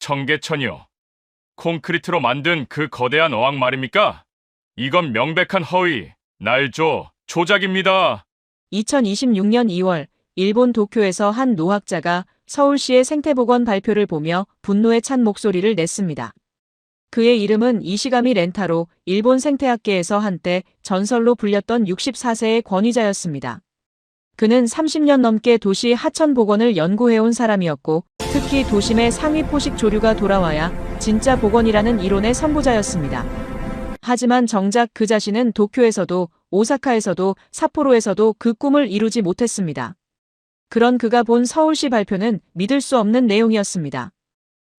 청계천이요. 콘크리트로 만든 그 거대한 어항 말입니까? 이건 명백한 허위, 날조, 조작입니다. 2026년 2월 일본 도쿄에서 한 노학자가 서울시의 생태보건 발표를 보며 분노에 찬 목소리를 냈습니다. 그의 이름은 이시가미 렌타로, 일본 생태학계에서 한때 전설로 불렸던 64세의 권위자였습니다. 그는 30년 넘게 도시 하천 복원을 연구해온 사람이었고, 특히 도심의 상위 포식 조류가 돌아와야 진짜 복원이라는 이론의 선구자였습니다. 하지만 정작 그 자신은 도쿄에서도 오사카에서도 삿포로에서도 그 꿈을 이루지 못했습니다. 그런 그가 본 서울시 발표는 믿을 수 없는 내용이었습니다.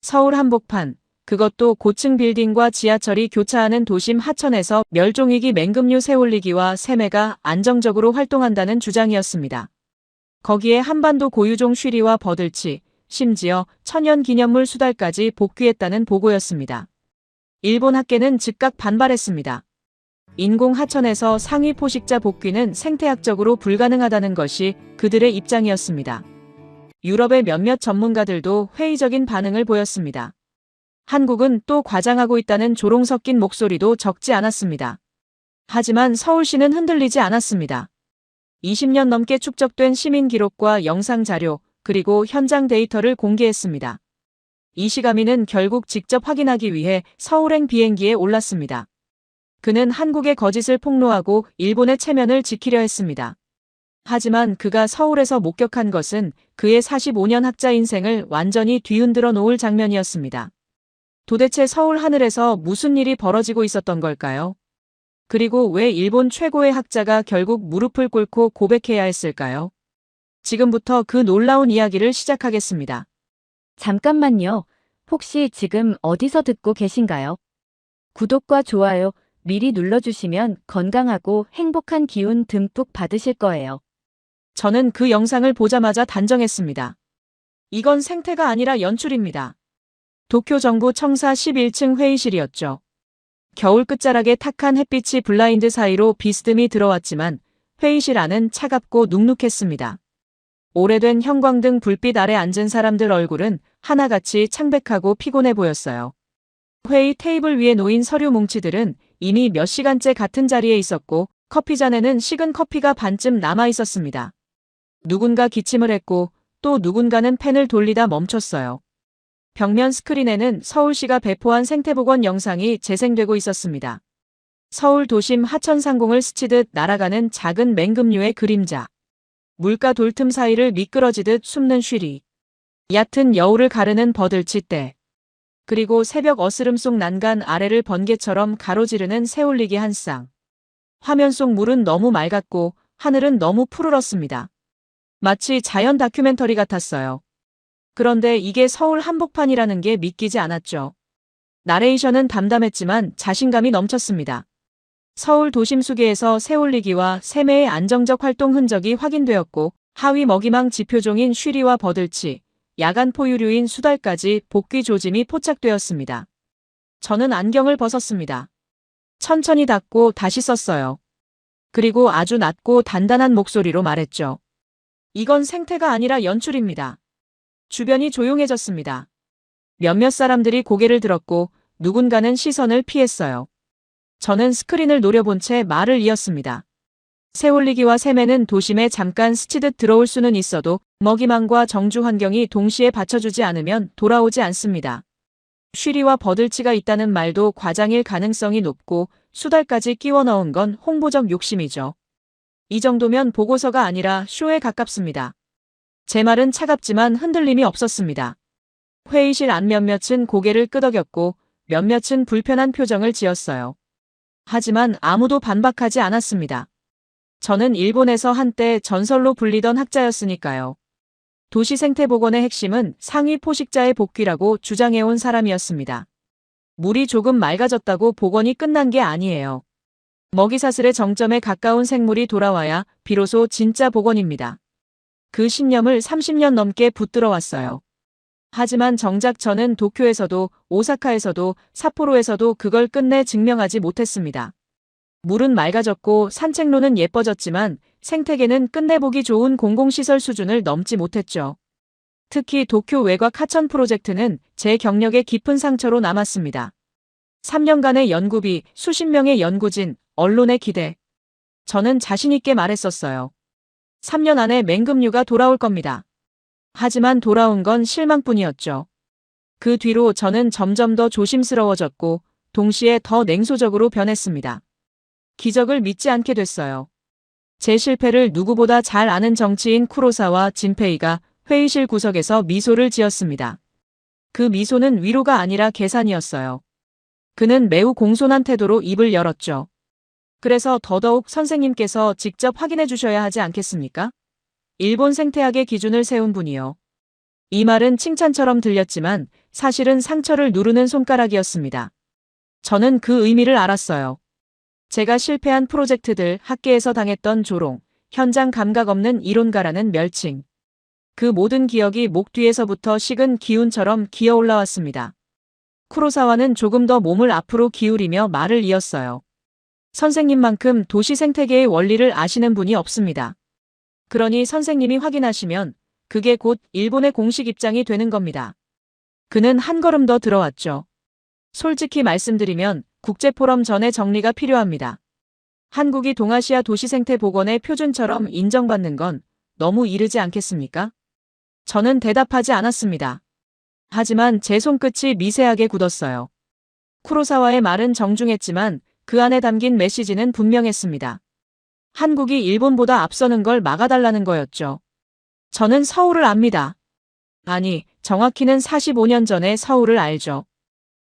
서울 한복판, 그것도 고층 빌딩과 지하철이 교차하는 도심 하천에서 멸종위기 맹금류 새올리기와 새매가 안정적으로 활동한다는 주장이었습니다. 거기에 한반도 고유종 쉬리와 버들치, 심지어 천연기념물 수달까지 복귀했다는 보고였습니다. 일본 학계는 즉각 반발했습니다. 인공 하천에서 상위 포식자 복귀는 생태학적으로 불가능하다는 것이 그들의 입장이었습니다. 유럽의 몇몇 전문가들도 회의적인 반응을 보였습니다. 한국은 또 과장하고 있다는 조롱 섞인 목소리도 적지 않았습니다. 하지만 서울시는 흔들리지 않았습니다. 20년 넘게 축적된 시민 기록과 영상 자료, 그리고 현장 데이터를 공개했습니다. 이시가미는 결국 직접 확인하기 위해 서울행 비행기에 올랐습니다. 그는 한국의 거짓을 폭로하고 일본의 체면을 지키려 했습니다. 하지만 그가 서울에서 목격한 것은 그의 45년 학자 인생을 완전히 뒤흔들어 놓을 장면이었습니다. 도대체 서울 하늘에서 무슨 일이 벌어지고 있었던 걸까요? 그리고 왜 일본 최고의 학자가 결국 무릎을 꿇고 고백해야 했을까요? 지금부터 그 놀라운 이야기를 시작하겠습니다. 잠깐만요. 혹시 지금 어디서 듣고 계신가요? 구독과 좋아요 미리 눌러주시면 건강하고 행복한 기운 듬뿍 받으실 거예요. 저는 그 영상을 보자마자 단정했습니다. 이건 생태가 아니라 연출입니다. 도쿄 정부 청사 11층 회의실이었죠. 겨울 끝자락에 탁한 햇빛이 블라인드 사이로 비스듬히 들어왔지만 회의실 안은 차갑고 눅눅했습니다. 오래된 형광등 불빛 아래 앉은 사람들 얼굴은 하나같이 창백하고 피곤해 보였어요. 회의 테이블 위에 놓인 서류 뭉치들은 이미 몇 시간째 같은 자리에 있었고 커피잔에는 식은 커피가 반쯤 남아 있었습니다. 누군가 기침을 했고 또 누군가는 펜을 돌리다 멈췄어요. 벽면 스크린에는 서울시가 배포한 생태보건 영상이 재생되고 있었습니다. 서울 도심 하천 상공을 스치듯 날아가는 작은 맹금류의 그림자. 물가 돌틈 사이를 미끄러지듯 숨는 쉬리. 얕은 여울을 가르는 버들치대. 그리고 새벽 어스름 속 난간 아래를 번개처럼 가로지르는 새올리기 한 쌍. 화면 속 물은 너무 맑았고 하늘은 너무 푸르렀습니다. 마치 자연 다큐멘터리 같았어요. 그런데 이게 서울 한복판이라는 게 믿기지 않았죠. 나레이션은 담담했지만 자신감이 넘쳤습니다. 서울 도심 수계에서 새올리기와 새매의 안정적 활동 흔적이 확인되었고 하위 먹이망 지표종인 쉬리와 버들치, 야간 포유류인 수달까지 복귀 조짐이 포착되었습니다. 저는 안경을 벗었습니다. 천천히 닫고 다시 썼어요. 그리고 아주 낮고 단단한 목소리로 말했죠. 이건 생태가 아니라 연출입니다. 주변이 조용해졌습니다. 몇몇 사람들이 고개를 들었고 누군가는 시선을 피했어요. 저는 스크린을 노려본 채 말을 이었습니다. 새올리기와 새매는 도심에 잠깐 스치듯 들어올 수는 있어도 먹이망과 정주 환경이 동시에 받쳐주지 않으면 돌아오지 않습니다. 쉬리와 버들치가 있다는 말도 과장일 가능성이 높고 수달까지 끼워 넣은 건 홍보적 욕심이죠. 이 정도면 보고서가 아니라 쇼에 가깝습니다. 제 말은 차갑지만 흔들림이 없었습니다. 회의실 안 몇몇은 고개를 끄덕였고 몇몇은 불편한 표정을 지었어요. 하지만 아무도 반박하지 않았습니다. 저는 일본에서 한때 전설로 불리던 학자였으니까요. 도시 생태복원의 핵심은 상위 포식자의 복귀라고 주장해온 사람이었습니다. 물이 조금 맑아졌다고 복원이 끝난 게 아니에요. 먹이사슬의 정점에 가까운 생물이 돌아와야 비로소 진짜 복원입니다. 그 신념을 30년 넘게 붙들어 왔어요. 하지만 정작 저는 도쿄에서도 오사카에서도 삿포로에서도 그걸 끝내 증명하지 못했습니다. 물은 맑아졌고 산책로는 예뻐졌지만 생태계는 끝내보기 좋은 공공시설 수준을 넘지 못했죠. 특히 도쿄 외곽 하천 프로젝트는 제 경력에 깊은 상처로 남았습니다. 3년간의 연구비, 수십 명의 연구진, 언론의 기대. 저는 자신 있게 말했었어요. 3년 안에 맹금류가 돌아올 겁니다. 하지만 돌아온 건 실망뿐이었죠. 그 뒤로 저는 점점 더 조심스러워졌고 동시에 더 냉소적으로 변했습니다. 기적을 믿지 않게 됐어요. 제 실패를 누구보다 잘 아는 정치인 쿠로사와 진페이가 회의실 구석에서 미소를 지었습니다. 그 미소는 위로가 아니라 계산이었어요. 그는 매우 공손한 태도로 입을 열었죠. 그래서 더더욱 선생님께서 직접 확인해 주셔야 하지 않겠습니까? 일본 생태학의 기준을 세운 분이요. 이 말은 칭찬처럼 들렸지만 사실은 상처를 누르는 손가락이었습니다. 저는 그 의미를 알았어요. 제가 실패한 프로젝트들, 학계에서 당했던 조롱, 현장 감각 없는 이론가라는 멸칭. 그 모든 기억이 목 뒤에서부터 식은 기운처럼 기어 올라왔습니다. 쿠로사와는 조금 더 몸을 앞으로 기울이며 말을 이었어요. 선생님만큼 도시 생태계의 원리를 아시는 분이 없습니다. 그러니 선생님이 확인하시면 그게 곧 일본의 공식 입장이 되는 겁니다. 그는 한 걸음 더 들어왔죠. 솔직히 말씀드리면 국제포럼 전에 정리가 필요합니다. 한국이 동아시아 도시생태보건의 표준처럼 인정받는 건 너무 이르지 않겠습니까? 저는 대답하지 않았습니다. 하지만 제 손끝이 미세하게 굳었어요. 쿠로사와의 말은 정중했지만 그 안에 담긴 메시지는 분명했습니다. 한국이 일본보다 앞서는 걸 막아달라는 거였죠. 저는 서울을 압니다. 아니, 정확히는 45년 전의 서울을 알죠.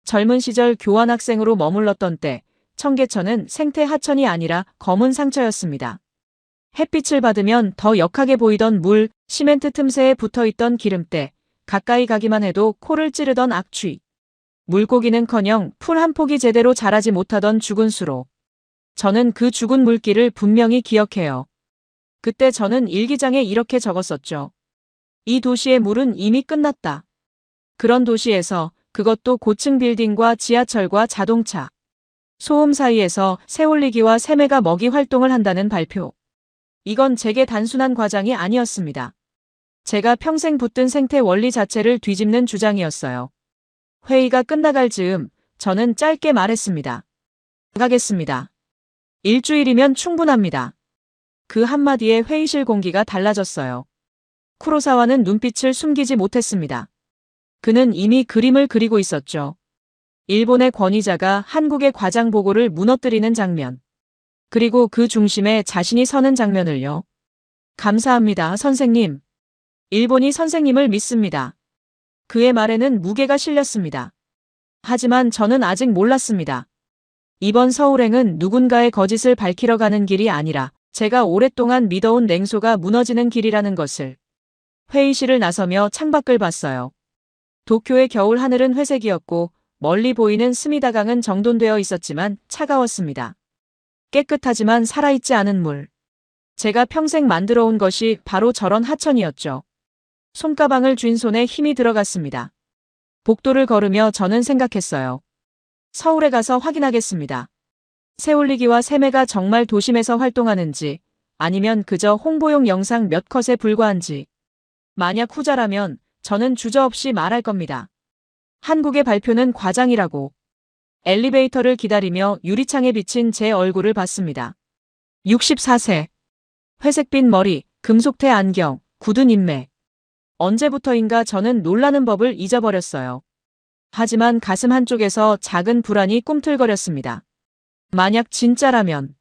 젊은 시절 교환학생으로 머물렀던 때 청계천은 생태 하천이 아니라 검은 상처였습니다. 햇빛을 받으면 더 역하게 보이던 물, 시멘트 틈새에 붙어있던 기름때, 가까이 가기만 해도 코를 찌르던 악취. 물고기는커녕 풀 한 폭이 제대로 자라지 못하던 죽은 수로. 저는 그 죽은 물길을 분명히 기억해요. 그때 저는 일기장에 이렇게 적었었죠. 이 도시의 물은 이미 끝났다. 그런 도시에서 그것도 고층 빌딩과 지하철과 자동차, 소음 사이에서 새올리기와 새매가 먹이 활동을 한다는 발표. 이건 제게 단순한 과장이 아니었습니다. 제가 평생 붙든 생태 원리 자체를 뒤집는 주장이었어요. 회의가 끝나갈 즈음 저는 짧게 말했습니다. 가겠습니다. 일주일이면 충분합니다. 그 한마디에 회의실 공기가 달라졌어요. 쿠로사와는 눈빛을 숨기지 못했습니다. 그는 이미 그림을 그리고 있었죠. 일본의 권위자가 한국의 과장 보고를 무너뜨리는 장면. 그리고 그 중심에 자신이 서는 장면을요. 감사합니다, 선생님. 일본이 선생님을 믿습니다. 그의 말에는 무게가 실렸습니다. 하지만 저는 아직 몰랐습니다. 이번 서울행은 누군가의 거짓을 밝히러 가는 길이 아니라 제가 오랫동안 믿어온 냉소가 무너지는 길이라는 것을. 회의실을 나서며 창밖을 봤어요. 도쿄의 겨울 하늘은 회색이었고 멀리 보이는 스미다강은 정돈되어 있었지만 차가웠습니다. 깨끗하지만 살아있지 않은 물. 제가 평생 만들어 온 것이 바로 저런 하천이었죠. 손가방을 쥔 손에 힘이 들어갔습니다. 복도를 걸으며 저는 생각했어요. 서울에 가서 확인하겠습니다. 새올리기와 새매가 정말 도심에서 활동하는지 아니면 그저 홍보용 영상 몇 컷에 불과한지. 만약 후자라면 저는 주저없이 말할 겁니다. 한국의 발표는 과장이라고. 엘리베이터를 기다리며 유리창에 비친 제 얼굴을 봤습니다. 64세. 회색빛 머리, 금속태 안경, 굳은 인매. 언제부터인가 저는 놀라는 법을 잊어버렸어요. 하지만 가슴 한쪽에서 작은 불안이 꿈틀거렸습니다. 만약 진짜라면,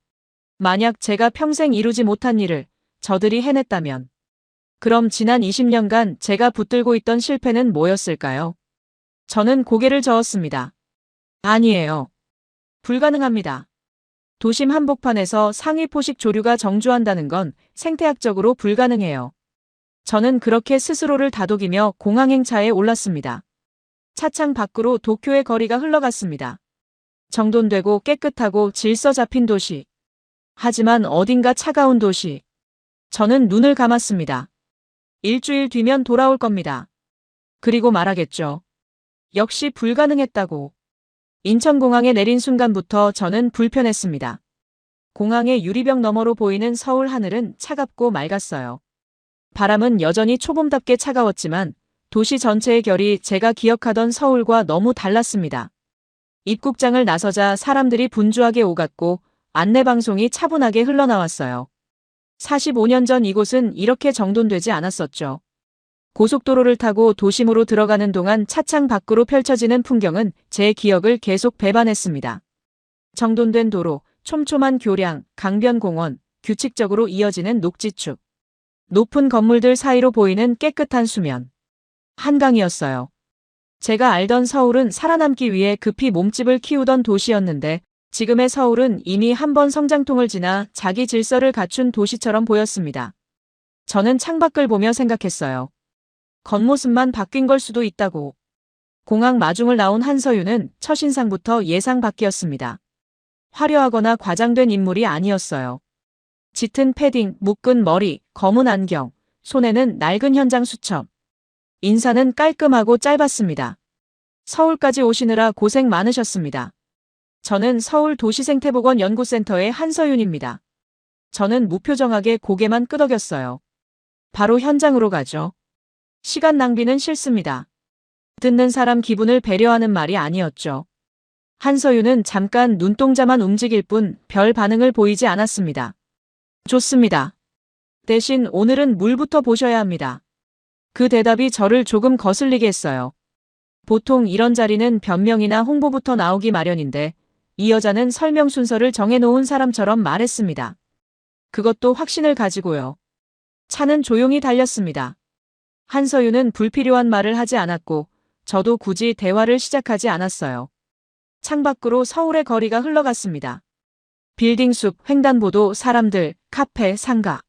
만약 제가 평생 이루지 못한 일을 저들이 해냈다면, 그럼 지난 20년간 제가 붙들고 있던 실패는 뭐였을까요? 저는 고개를 저었습니다. 아니에요. 불가능합니다. 도심 한복판에서 상위 포식 조류가 정주한다는 건 생태학적으로 불가능해요. 저는 그렇게 스스로를 다독이며 공항행차에 올랐습니다. 차창 밖으로 도쿄의 거리가 흘러갔습니다. 정돈되고 깨끗하고 질서 잡힌 도시. 하지만 어딘가 차가운 도시. 저는 눈을 감았습니다. 일주일 뒤면 돌아올 겁니다. 그리고 말하겠죠. 역시 불가능했다고. 인천공항에 내린 순간부터 저는 불편했습니다. 공항의 유리벽 너머로 보이는 서울 하늘은 차갑고 맑았어요. 바람은 여전히 초봄답게 차가웠지만 도시 전체의 결이 제가 기억하던 서울과 너무 달랐습니다. 입국장을 나서자 사람들이 분주하게 오갔고 안내방송이 차분하게 흘러나왔어요. 45년 전 이곳은 이렇게 정돈되지 않았었죠. 고속도로를 타고 도심으로 들어가는 동안 차창 밖으로 펼쳐지는 풍경은 제 기억을 계속 배반했습니다. 정돈된 도로, 촘촘한 교량, 강변공원, 규칙적으로 이어지는 녹지축. 높은 건물들 사이로 보이는 깨끗한 수면. 한강이었어요. 제가 알던 서울은 살아남기 위해 급히 몸집을 키우던 도시였는데 지금의 서울은 이미 한 번 성장통을 지나 자기 질서를 갖춘 도시처럼 보였습니다. 저는 창밖을 보며 생각했어요. 겉모습만 바뀐 걸 수도 있다고. 공항 마중을 나온 한서윤은 첫인상부터 예상 밖이었습니다. 화려하거나 과장된 인물이 아니었어요. 짙은 패딩, 묶은 머리, 검은 안경, 손에는 낡은 현장 수첩. 인사는 깔끔하고 짧았습니다. 서울까지 오시느라 고생 많으셨습니다. 저는 서울 도시생태보건 연구센터의 한서윤입니다. 저는 무표정하게 고개만 끄덕였어요. 바로 현장으로 가죠. 시간 낭비는 싫습니다. 듣는 사람 기분을 배려하는 말이 아니었죠. 한서윤은 잠깐 눈동자만 움직일 뿐 별 반응을 보이지 않았습니다. 좋습니다. 대신 오늘은 물부터 보셔야 합니다. 그 대답이 저를 조금 거슬리게 했어요. 보통 이런 자리는 변명이나 홍보부터 나오기 마련인데 이 여자는 설명 순서를 정해놓은 사람처럼 말했습니다. 그것도 확신을 가지고요. 차는 조용히 달렸습니다. 한서윤은 불필요한 말을 하지 않았고 저도 굳이 대화를 시작하지 않았어요. 창밖으로 서울의 거리가 흘러갔습니다. 빌딩 숲, 횡단보도, 사람들, 카페, 상가.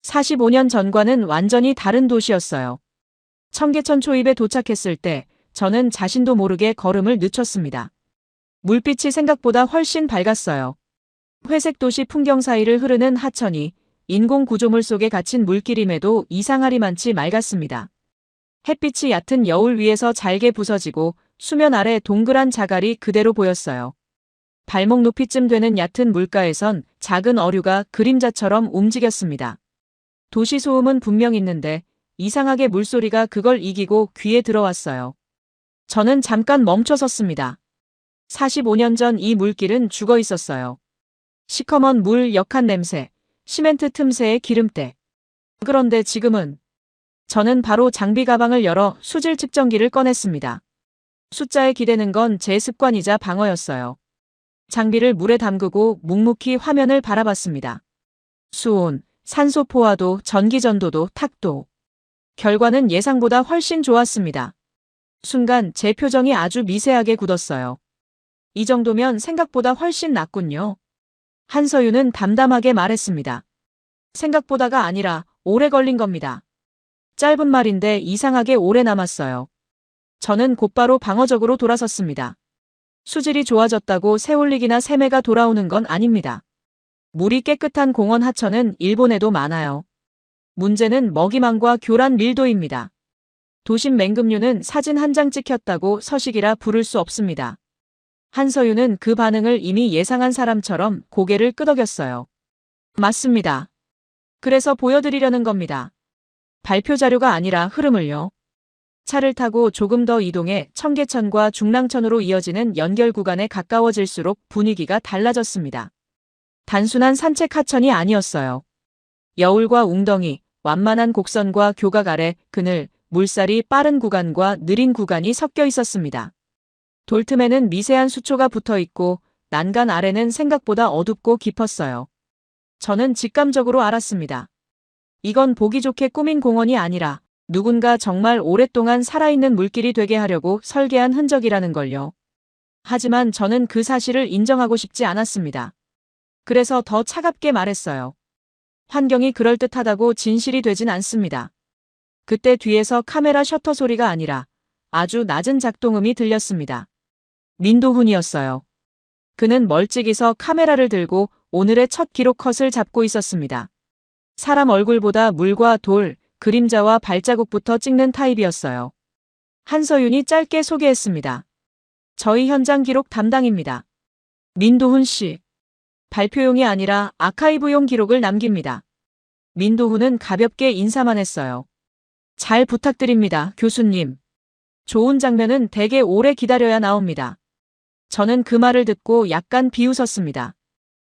45년 전과는 완전히 다른 도시였어요. 청계천 초입에 도착했을 때 저는 자신도 모르게 걸음을 늦췄습니다. 물빛이 생각보다 훨씬 밝았어요. 회색 도시 풍경 사이를 흐르는 하천이 인공 구조물 속에 갇힌 물길임에도 이상하리만치 맑았습니다. 햇빛이 얕은 여울 위에서 잘게 부서지고 수면 아래 동그란 자갈이 그대로 보였어요. 발목 높이쯤 되는 얕은 물가에선 작은 어류가 그림자처럼 움직였습니다. 도시 소음은 분명 있는데 이상하게 물소리가 그걸 이기고 귀에 들어왔어요. 저는 잠깐 멈춰 섰습니다. 45년 전 이 물길은 죽어 있었어요. 시커먼 물, 역한 냄새, 시멘트 틈새의 기름때. 그런데 지금은 저는 바로 장비 가방을 열어 수질 측정기를 꺼냈습니다. 숫자에 기대는 건 제 습관이자 방어였어요. 장비를 물에 담그고 묵묵히 화면을 바라봤습니다. 수온, 산소 포화도, 전기 전도도, 탁도. 결과는 예상보다 훨씬 좋았습니다. 순간 제 표정이 아주 미세하게 굳었어요. 이 정도면 생각보다 훨씬 낫군요. 한서윤은 담담하게 말했습니다. 생각보다가 아니라 오래 걸린 겁니다. 짧은 말인데 이상하게 오래 남았어요. 저는 곧바로 방어적으로 돌아섰습니다. 수질이 좋아졌다고 새올릭이나 새매가 돌아오는 건 아닙니다. 물이 깨끗한 공원 하천은 일본에도 많아요. 문제는 먹이망과 교란 밀도입니다. 도심 맹금류는 사진 한 장 찍혔다고 서식이라 부를 수 없습니다. 한서윤은 그 반응을 이미 예상한 사람처럼 고개를 끄덕였어요. 맞습니다. 그래서 보여드리려는 겁니다. 발표 자료가 아니라 흐름을요. 차를 타고 조금 더 이동해 청계천과 중랑천으로 이어지는 연결 구간에 가까워질수록 분위기가 달라졌습니다. 단순한 산책 하천이 아니었어요. 여울과 웅덩이, 완만한 곡선과 교각 아래 그늘, 물살이 빠른 구간과 느린 구간이 섞여 있었습니다. 돌틈에는 미세한 수초가 붙어 있고 난간 아래는 생각보다 어둡고 깊었어요. 저는 직감적으로 알았습니다. 이건 보기 좋게 꾸민 공원이 아니라 누군가 정말 오랫동안 살아있는 물길이 되게 하려고 설계한 흔적이라는 걸요. 하지만 저는 그 사실을 인정하고 싶지 않았습니다. 그래서 더 차갑게 말했어요. 환경이 그럴듯하다고 진실이 되진 않습니다. 그때 뒤에서 카메라 셔터 소리가 아니라 아주 낮은 작동음이 들렸습니다. 민도훈이었어요. 그는 멀찍이서 카메라를 들고 오늘의 첫 기록 컷을 잡고 있었습니다. 사람 얼굴보다 물과 돌, 그림자와 발자국부터 찍는 타입이었어요. 한서윤이 짧게 소개했습니다. 저희 현장 기록 담당입니다. 민도훈 씨. 발표용이 아니라 아카이브용 기록을 남깁니다. 민도훈은 가볍게 인사만 했어요. 잘 부탁드립니다, 교수님. 좋은 장면은 되게 오래 기다려야 나옵니다. 저는 그 말을 듣고 약간 비웃었습니다.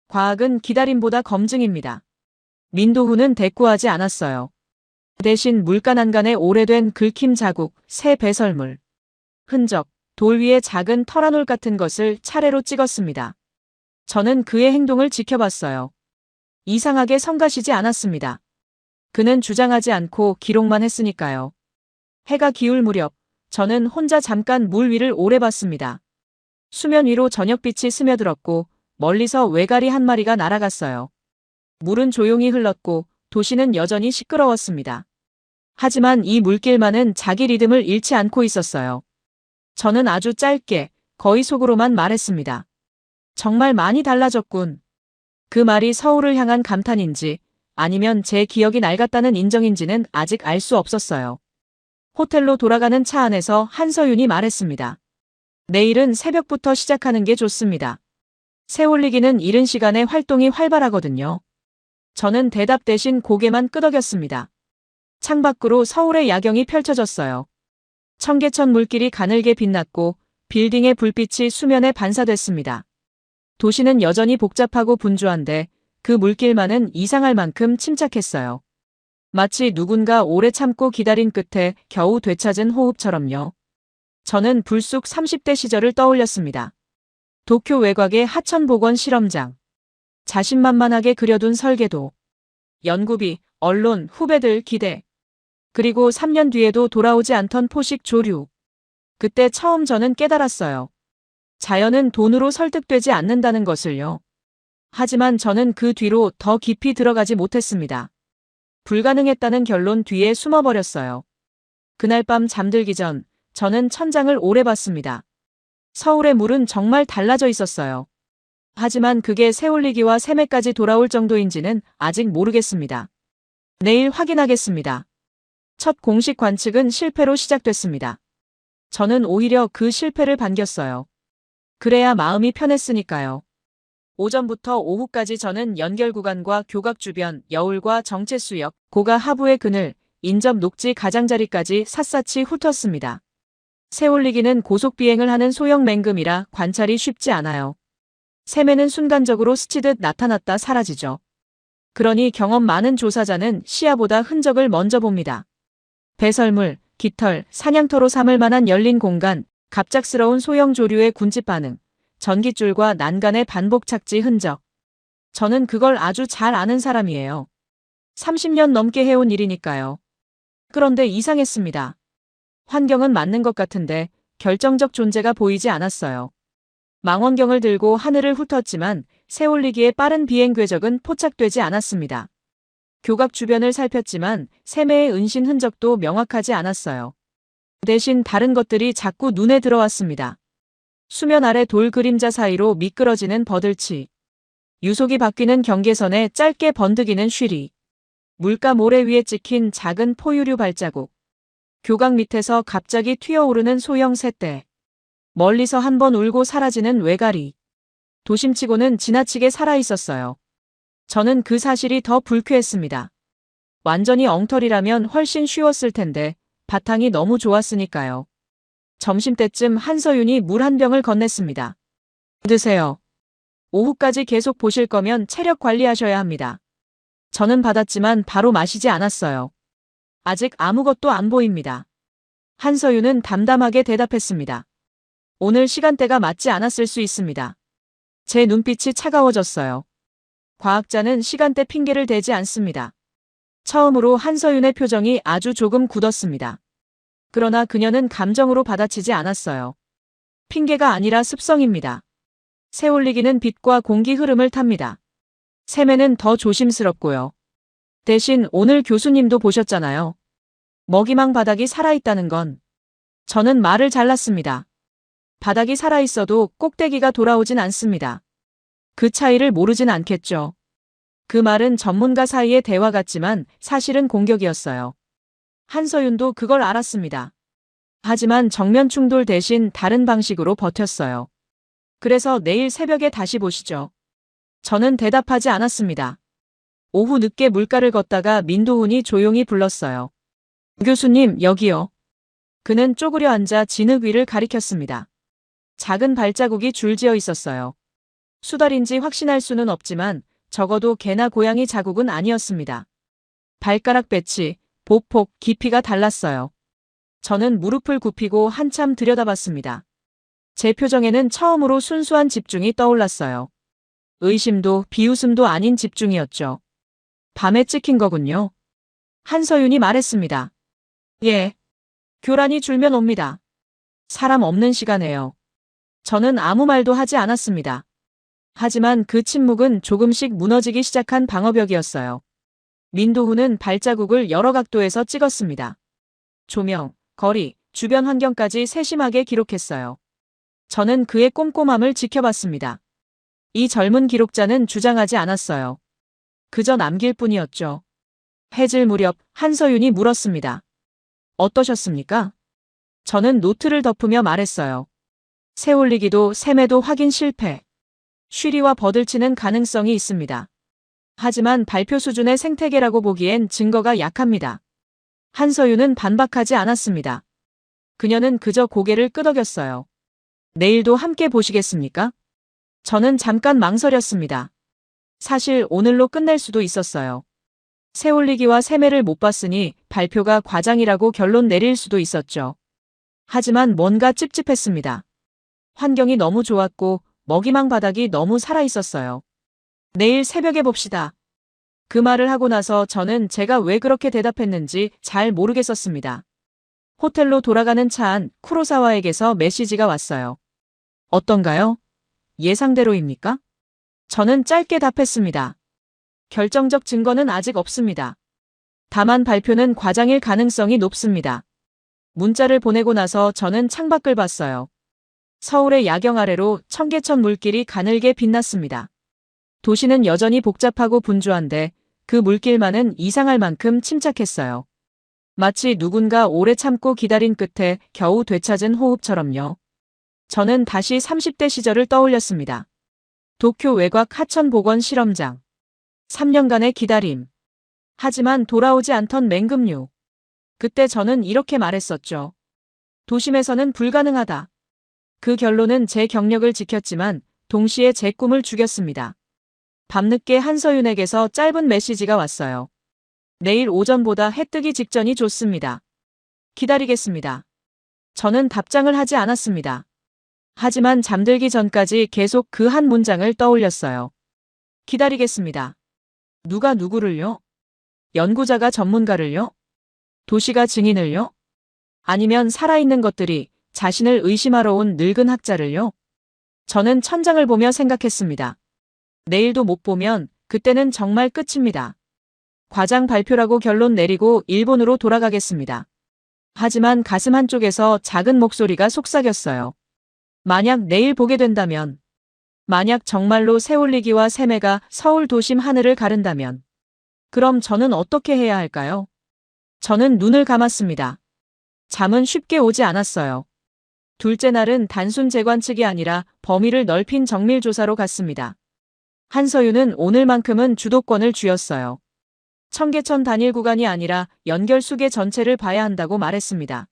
과학은 기다림보다 검증입니다. 민도훈은 대꾸하지 않았어요. 대신 물간안간에 오래된 긁힘 자국, 새 배설물, 흔적, 돌 위에 작은 터라놀 같은 것을 차례로 찍었습니다. 저는 그의 행동을 지켜봤어요. 이상하게 성가시지 않았습니다. 그는 주장하지 않고 기록만 했으니까요. 해가 기울 무렵 저는 혼자 잠깐 물 위를 오래 봤습니다. 수면 위로 저녁빛이 스며들었고 멀리서 외가리 한 마리가 날아갔어요. 물은 조용히 흘렀고 도시는 여전히 시끄러웠습니다. 하지만 이 물길만은 자기 리듬을 잃지 않고 있었어요. 저는 아주 짧게, 거의 속으로만 말했습니다. 정말 많이 달라졌군. 그 말이 서울을 향한 감탄인지 아니면 제 기억이 낡았다는 인정인지는 아직 알 수 없었어요. 호텔로 돌아가는 차 안에서 한서윤이 말했습니다. 내일은 새벽부터 시작하는 게 좋습니다. 새올리기는 이른 시간에 활동이 활발하거든요. 저는 대답 대신 고개만 끄덕였습니다. 창밖으로 서울의 야경이 펼쳐졌어요. 청계천 물길이 가늘게 빛났고 빌딩의 불빛이 수면에 반사됐습니다. 도시는 여전히 복잡하고 분주한데 그 물길만은 이상할 만큼 침착했어요. 마치 누군가 오래 참고 기다린 끝에 겨우 되찾은 호흡처럼요. 저는 불쑥 30대 시절을 떠올렸습니다. 도쿄 외곽의 하천복원 실험장. 자신만만하게 그려둔 설계도. 연구비, 언론, 후배들 기대. 그리고 3년 뒤에도 돌아오지 않던 포식 조류. 그때 처음 저는 깨달았어요. 자연은 돈으로 설득되지 않는다는 것을요. 하지만 저는 그 뒤로 더 깊이 들어가지 못했습니다. 불가능했다는 결론 뒤에 숨어버렸어요. 그날 밤 잠들기 전 저는 천장을 오래 봤습니다. 서울의 물은 정말 달라져 있었어요. 하지만 그게 새올리기와 샘에까지 돌아올 정도인지는 아직 모르겠습니다. 내일 확인하겠습니다. 첫 공식 관측은 실패로 시작됐습니다. 저는 오히려 그 실패를 반겼어요. 그래야 마음이 편했으니까요. 오전부터 오후까지 저는 연결 구간과 교각 주변, 여울과 정체수역, 고가 하부의 그늘, 인접 녹지 가장자리까지 샅샅이 훑었습니다. 새올리기는 고속 비행을 하는 소형 맹금이라 관찰이 쉽지 않아요. 샘에는 순간적으로 스치듯 나타났다 사라지죠. 그러니 경험 많은 조사자는 시야보다 흔적을 먼저 봅니다. 배설물, 깃털, 사냥터로 삼을 만한 열린 공간, 갑작스러운 소형 조류의 군집 반응, 전깃줄과 난간의 반복 착지 흔적. 저는 그걸 아주 잘 아는 사람이에요. 30년 넘게 해온 일이니까요. 그런데 이상했습니다. 환경은 맞는 것 같은데 결정적 존재가 보이지 않았어요. 망원경을 들고 하늘을 훑었지만 새올리기의 빠른 비행 궤적은 포착되지 않았습니다. 교각 주변을 살폈지만 샘의 은신 흔적도 명확하지 않았어요. 대신 다른 것들이 자꾸 눈에 들어왔습니다. 수면 아래 돌 그림자 사이로 미끄러지는 버들치. 유속이 바뀌는 경계선에 짧게 번득이는 쉬리. 물가 모래 위에 찍힌 작은 포유류 발자국. 교각 밑에서 갑자기 튀어오르는 소형 새떼. 멀리서 한 번 울고 사라지는 외가리. 도심치고는 지나치게 살아있었어요. 저는 그 사실이 더 불쾌했습니다. 완전히 엉터리라면 훨씬 쉬웠을 텐데 바탕이 너무 좋았으니까요. 점심때쯤 한서윤이 물 한 병을 건넸습니다. 드세요. 오후까지 계속 보실 거면 체력 관리하셔야 합니다. 저는 받았지만 바로 마시지 않았어요. 아직 아무것도 안 보입니다. 한서윤은 담담하게 대답했습니다. 오늘 시간대가 맞지 않았을 수 있습니다. 제 눈빛이 차가워졌어요. 과학자는 시간대 핑계를 대지 않습니다. 처음으로 한서윤의 표정이 아주 조금 굳었습니다. 그러나 그녀는 감정으로 받아치지 않았어요. 핑계가 아니라 습성입니다. 새올리기는 빛과 공기 흐름을 탑니다. 샘에는 더 조심스럽고요. 대신 오늘 교수님도 보셨잖아요. 먹이망 바닥이 살아있다는 건. 저는 말을 잘랐습니다. 바닥이 살아있어도 꼭대기가 돌아오진 않습니다. 그 차이를 모르진 않겠죠. 그 말은 전문가 사이의 대화 같지만 사실은 공격이었어요. 한서윤도 그걸 알았습니다. 하지만 정면 충돌 대신 다른 방식으로 버텼어요. 그래서 내일 새벽에 다시 보시죠. 저는 대답하지 않았습니다. 오후 늦게 물가를 걷다가 민도훈이 조용히 불렀어요. 교수님, 여기요. 그는 쪼그려 앉아 진흙 위를 가리켰습니다. 작은 발자국이 줄지어 있었어요. 수달인지 확신할 수는 없지만 적어도 개나 고양이 자국은 아니었습니다. 발가락 배치, 보폭, 깊이가 달랐어요. 저는 무릎을 굽히고 한참 들여다봤습니다. 제 표정에는 처음으로 순수한 집중이 떠올랐어요. 의심도 비웃음도 아닌 집중이었죠. 밤에 찍힌 거군요. 한서윤이 말했습니다. 예. 교란이 줄면 옵니다. 사람 없는 시간에요. 저는 아무 말도 하지 않았습니다. 하지만 그 침묵은 조금씩 무너지기 시작한 방어벽이었어요. 민도훈은 발자국을 여러 각도에서 찍었습니다. 조명, 거리, 주변 환경까지 세심하게 기록했어요. 저는 그의 꼼꼼함을 지켜봤습니다. 이 젊은 기록자는 주장하지 않았어요. 그저 남길 뿐이었죠. 해질 무렵 한서윤이 물었습니다. 어떠셨습니까? 저는 노트를 덮으며 말했어요. 새 올리기도 셈에도 확인 실패. 쉬리와 버들치는 가능성이 있습니다. 하지만 발표 수준의 생태계라고 보기엔 증거가 약합니다. 한서윤은 반박하지 않았습니다. 그녀는 그저 고개를 끄덕였어요. 내일도 함께 보시겠습니까? 저는 잠깐 망설였습니다. 사실 오늘로 끝낼 수도 있었어요. 새 올리기와 셈매를 못 봤으니 발표가 과장이라고 결론 내릴 수도 있었죠. 하지만 뭔가 찝찝했습니다. 환경이 너무 좋았고 먹이망 바닥이 너무 살아있었어요. 내일 새벽에 봅시다. 그 말을 하고 나서 저는 제가 왜 그렇게 대답했는지 잘 모르겠었습니다. 호텔로 돌아가는 차 안 쿠로사와에게서 메시지가 왔어요. 어떤가요? 예상대로입니까? 저는 짧게 답했습니다. 결정적 증거는 아직 없습니다. 다만 발표는 과장일 가능성이 높습니다. 문자를 보내고 나서 저는 창밖을 봤어요. 서울의 야경 아래로 청계천 물길이 가늘게 빛났습니다. 도시는 여전히 복잡하고 분주한데 그 물길만은 이상할 만큼 침착했어요. 마치 누군가 오래 참고 기다린 끝에 겨우 되찾은 호흡처럼요. 저는 다시 30대 시절을 떠올렸습니다. 도쿄 외곽 하천복원 실험장. 3년간의 기다림. 하지만 돌아오지 않던 맹금류. 그때 저는 이렇게 말했었죠. 도심에서는 불가능하다. 그 결론은 제 경력을 지켰지만 동시에 제 꿈을 죽였습니다. 밤늦게 한서윤에게서 짧은 메시지가 왔어요. 내일 오전보다 해 뜨기 직전이 좋습니다. 기다리겠습니다. 저는 답장을 하지 않았습니다. 하지만 잠들기 전까지 계속 그 한 문장을 떠올렸어요. 기다리겠습니다. 누가 누구를요? 연구자가 전문가를요? 도시가 증인을요? 아니면 살아있는 것들이 자신을 의심하러 온 늙은 학자를요? 저는 천장을 보며 생각했습니다. 내일도 못 보면 그때는 정말 끝입니다. 과장 발표라고 결론 내리고 일본으로 돌아가겠습니다. 하지만 가슴 한쪽에서 작은 목소리가 속삭였어요. 만약 내일 보게 된다면, 만약 정말로 새 올리기와 셈매가 서울 도심 하늘을 가른다면, 그럼 저는 어떻게 해야 할까요? 저는 눈을 감았습니다. 잠은 쉽게 오지 않았어요. 둘째 날은 단순 재관측이 아니라 범위를 넓힌 정밀조사로 갔습니다. 한서윤은 오늘만큼은 주도권을 쥐었어요. 청계천 단일 구간이 아니라 연결 수계 전체를 봐야 한다고 말했습니다.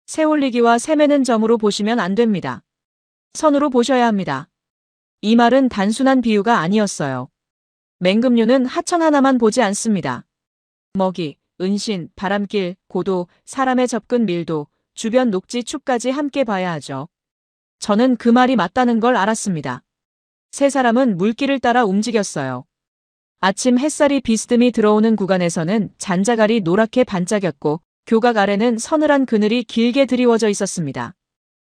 새 올리기와 셈매는 점으로 보시면 안 됩니다. 선으로 보셔야 합니다. 이 말은 단순한 비유가 아니었어요. 맹금류는 하천 하나만 보지 않습니다. 먹이, 은신, 바람길, 고도, 사람의 접근 밀도, 주변 녹지 축까지 함께 봐야 하죠. 저는 그 말이 맞다는 걸 알았습니다. 세 사람은 물길을 따라 움직였어요. 아침 햇살이 비스듬히 들어오는 구간에서는 잔자갈이 노랗게 반짝였고 교각 아래는 서늘한 그늘이 길게 드리워져 있었습니다.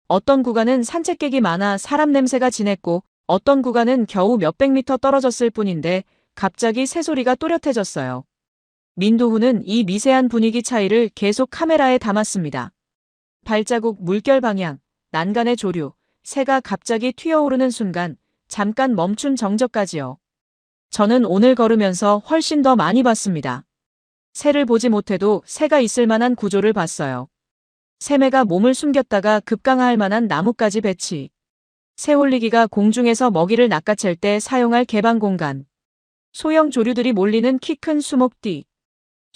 어떤 구간은 산책객이 많아 사람 냄새가 진했고 어떤 구간은 겨우 몇백 미터 떨어졌을 뿐인데 갑자기 새소리가 또렷해졌어요. 민도훈은 이 미세한 분위기 차이를 계속 카메라에 담았습니다. 발자국, 물결 방향, 난간의 조류, 새가 갑자기 튀어오르는 순간 잠깐 멈춘 정적까지요. 저는 오늘 걸으면서 훨씬 더 많이 봤습니다. 새를 보지 못해도 새가 있을 만한 구조를 봤어요. 셈매가 몸을 숨겼다가 급강하할 만한 나뭇가지 배치. 새 올리기가 공중에서 먹이를 낚아챌 때 사용할 개방 공간. 소형 조류들이 몰리는 키 큰 수목 뒤.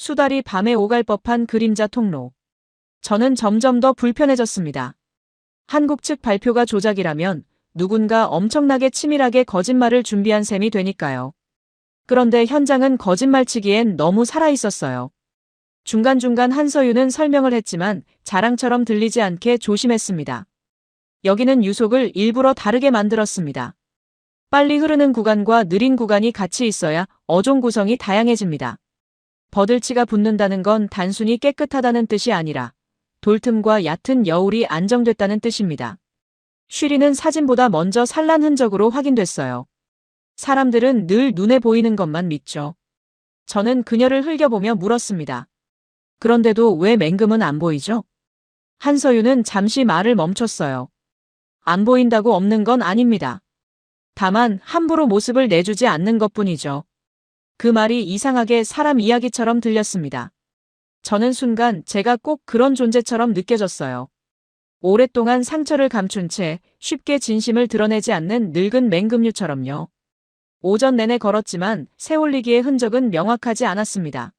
수달이 밤에 오갈 법한 그림자 통로. 저는 점점 더 불편해졌습니다. 한국 측 발표가 조작이라면 누군가 엄청나게 치밀하게 거짓말을 준비한 셈이 되니까요. 그런데 현장은 거짓말치기엔 너무 살아있었어요. 중간중간 한서윤은 설명을 했지만 자랑처럼 들리지 않게 조심했습니다. 여기는 유속을 일부러 다르게 만들었습니다. 빨리 흐르는 구간과 느린 구간이 같이 있어야 어종 구성이 다양해집니다. 버들치가 붙는다는 건 단순히 깨끗하다는 뜻이 아니라 돌틈과 얕은 여울이 안정됐다는 뜻입니다. 쉬리는 사진보다 먼저 산란 흔적으로 확인됐어요. 사람들은 늘 눈에 보이는 것만 믿죠. 저는 그녀를 흘겨보며 물었습니다. 그런데도 왜 맹금은 안 보이죠? 한서윤은 잠시 말을 멈췄어요. 안 보인다고 없는 건 아닙니다. 다만 함부로 모습을 내주지 않는 것뿐이죠. 그 말이 이상하게 사람 이야기처럼 들렸습니다. 저는 순간 제가 꼭 그런 존재처럼 느껴졌어요. 오랫동안 상처를 감춘 채 쉽게 진심을 드러내지 않는 늙은 맹금류처럼요. 오전 내내 걸었지만 세올리기의 흔적은 명확하지 않았습니다.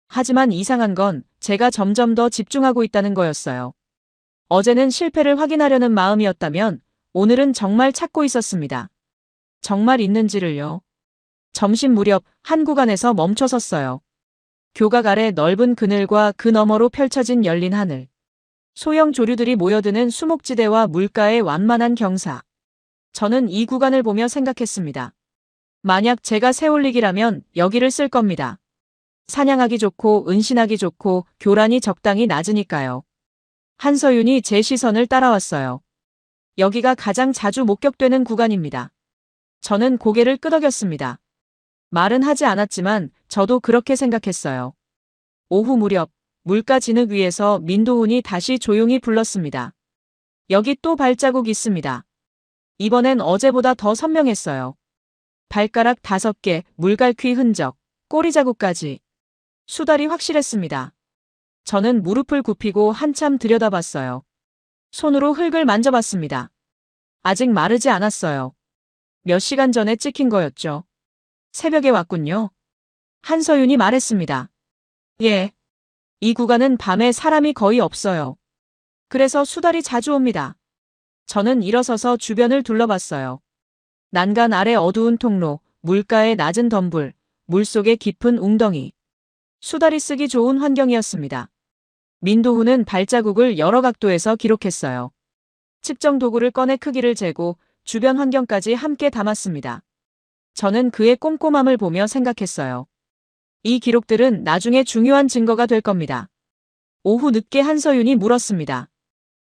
하지만 이상한 건 제가 점점 더 집중하고 있다는 거였어요. 어제는 실패를 확인하려는 마음이었다면 오늘은 정말 찾고 있었습니다. 정말 있는지를요. 점심 무렵 한 구간에서 멈춰 섰어요. 교각 아래 넓은 그늘과 그 너머로 펼쳐진 열린 하늘. 소형 조류들이 모여드는 수목지대와 물가의 완만한 경사. 저는 이 구간을 보며 생각했습니다. 만약 제가 세올리기라면 여기를 쓸 겁니다. 사냥하기 좋고 은신하기 좋고 교란이 적당히 낮으니까요. 한서윤이 제 시선을 따라왔어요. 여기가 가장 자주 목격되는 구간입니다. 저는 고개를 끄덕였습니다. 말은 하지 않았지만 저도 그렇게 생각했어요. 오후 무렵 물가 진흙 위에서 민도훈이 다시 조용히 불렀습니다. 여기 또 발자국 있습니다. 이번엔 어제보다 더 선명했어요. 발가락 5개, 물갈퀴 흔적, 꼬리 자국까지. 수달이 확실했습니다. 저는 무릎을 굽히고 한참 들여다봤어요. 손으로 흙을 만져봤습니다. 아직 마르지 않았어요. 몇 시간 전에 찍힌 거였죠. 새벽에 왔군요. 한서윤이 말했습니다. 예. 이 구간은 밤에 사람이 거의 없어요. 그래서 수달이 자주 옵니다. 저는 일어서서 주변을 둘러봤어요. 난간 아래 어두운 통로, 물가의 낮은 덤불, 물속의 깊은 웅덩이. 수달이 쓰기 좋은 환경이었습니다. 민도훈은 발자국을 여러 각도에서 기록했어요. 측정 도구를 꺼내 크기를 재고 주변 환경까지 함께 담았습니다. 저는 그의 꼼꼼함을 보며 생각했어요. 이 기록들은 나중에 중요한 증거가 될 겁니다. 오후 늦게 한서윤이 물었습니다.